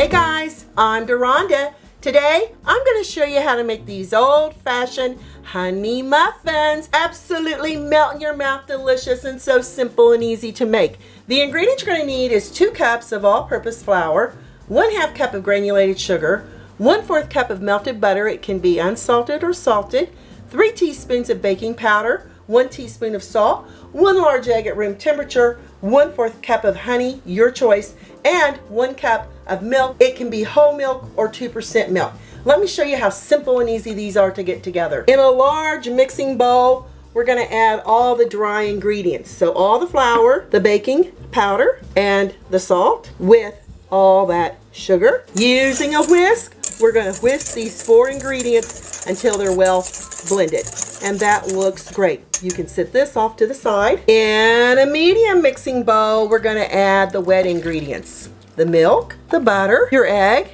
Hey guys, I'm Deronda. Today, I'm going to show you how to make these old-fashioned honey muffins. Absolutely melt in your mouth, delicious, and so simple and easy to make. The ingredients you're going to need is 2 cups of all-purpose flour, 1/2 cup of granulated sugar, 1/4 cup of melted butter, it can be unsalted or salted, 3 teaspoons of baking powder, 1 teaspoon of salt, 1 large egg at room temperature, 1/4 cup of honey, your choice, and 1 cup of milk. It can be whole milk or 2% milk. Let me show you how simple and easy these are to get together. In a large mixing bowl, we're going to add all the dry ingredients. So all the flour, the baking powder, and the salt with all that sugar. Using a whisk, we're going to whisk these 4 ingredients until they're well blended. And that looks great. You can set this off to the side. In a medium mixing bowl, we're going to add the wet ingredients. The milk, the butter, your egg,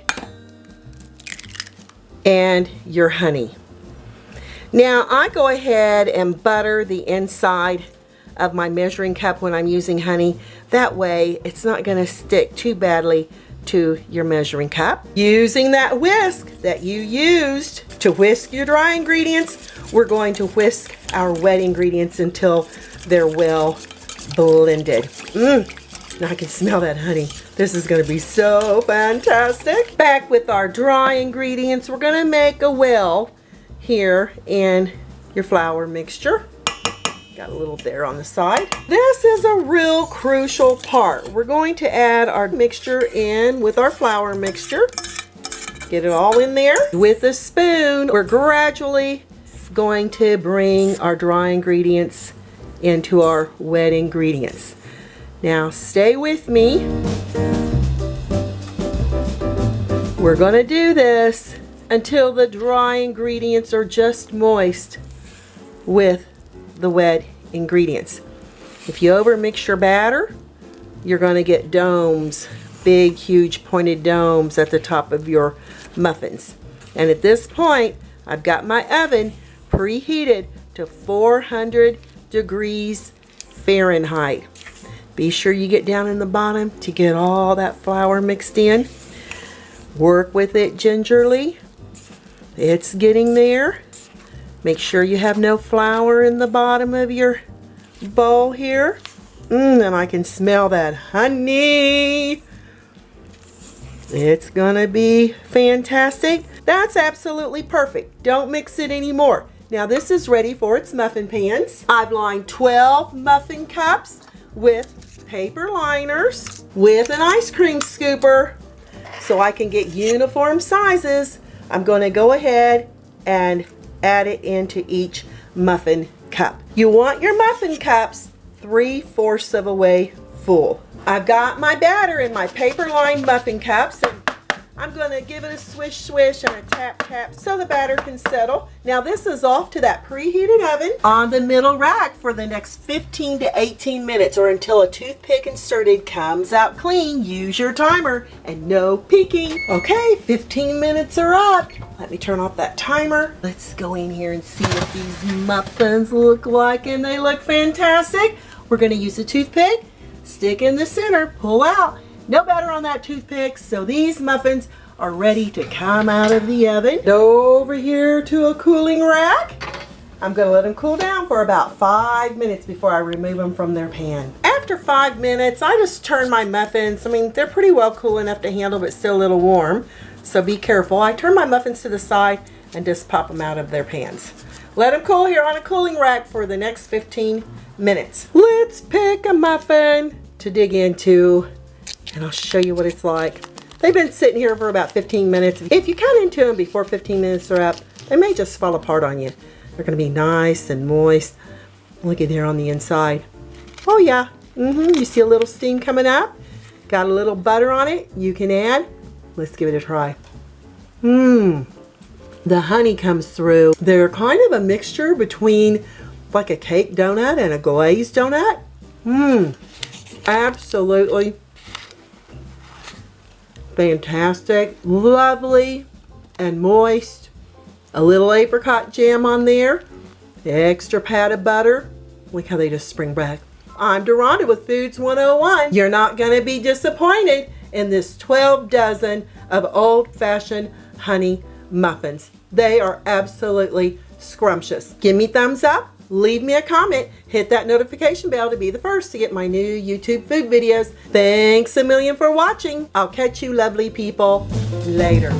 and your honey. Now I go ahead and butter the inside of my measuring cup when I'm using honey. That way it's not going to stick too badly to your measuring cup. Using that whisk that you used to whisk your dry ingredients, we're going to whisk our wet ingredients until they're well blended. Now I can smell that honey. This is going to be so fantastic. Back with our dry ingredients, we're going to make a well here in your flour mixture. Got a little there on the side. This is a real crucial part. We're going to add our mixture in with our flour mixture. Get it all in there. With a spoon, we're gradually going to bring our dry ingredients into our wet ingredients. Now stay with me. We're going to do this until the dry ingredients are just moist with the wet ingredients. If you overmix your batter, you're going to get domes, big, huge, pointed domes at the top of your muffins. And at this point, I've got my oven preheated to 400 degrees Fahrenheit. Be sure you get down in the bottom to get all that flour mixed in. Work with it gingerly. It's getting there. Make sure you have no flour in the bottom of your bowl here. And I can smell that honey. It's gonna be fantastic. That's absolutely perfect. Don't mix it anymore. Now this is ready for its muffin pans. I've lined 12 muffin cups with paper liners with an ice cream scooper so I can get uniform sizes. I'm going to go ahead and add it into each muffin cup. You want your muffin cups 3/4 of a way full. I've got my batter in my paper lined muffin cups, and I'm going to give it a swish swish and a tap tap so the batter can settle. Now this is off to that preheated oven on the middle rack for the next 15 to 18 minutes or until a toothpick inserted comes out clean. Use your timer and no peeking. Okay, 15 minutes are up. Let me turn off that timer. Let's go in here and see what these muffins look like, and they look fantastic. We're going to use a toothpick, stick in the center, pull out. No batter on that toothpick, so these muffins are ready to come out of the oven. Go over here to a cooling rack. I'm going to let them cool down for about 5 minutes before I remove them from their pan. After 5 minutes, I just turn my muffins. I mean, they're pretty well cool enough to handle, but still a little warm, so be careful. I turn my muffins to the side and just pop them out of their pans. Let them cool here on a cooling rack for the next 15 minutes. Let's pick a muffin to dig into, and I'll show you what it's like. They've been sitting here for about 15 minutes. If you cut into them before 15 minutes are up, they may just fall apart on you. They're going to be nice and moist. Look at there on the inside. Oh yeah, you see a little steam coming up. Got a little butter on it you can add. Let's give it a try. The honey comes through. They're kind of a mixture between like a cake donut and a glazed donut. Absolutely fantastic, lovely and moist. A little apricot jam on there, extra pat of butter. Look how they just spring back. I'm Deronda with Foods 101. You're not going to be disappointed in this 12 dozen of old-fashioned honey muffins. They are absolutely scrumptious. Give me thumbs up, leave me a comment, hit that notification bell to be the first to get my new YouTube food videos. Thanks a million for watching. I'll catch you lovely people later.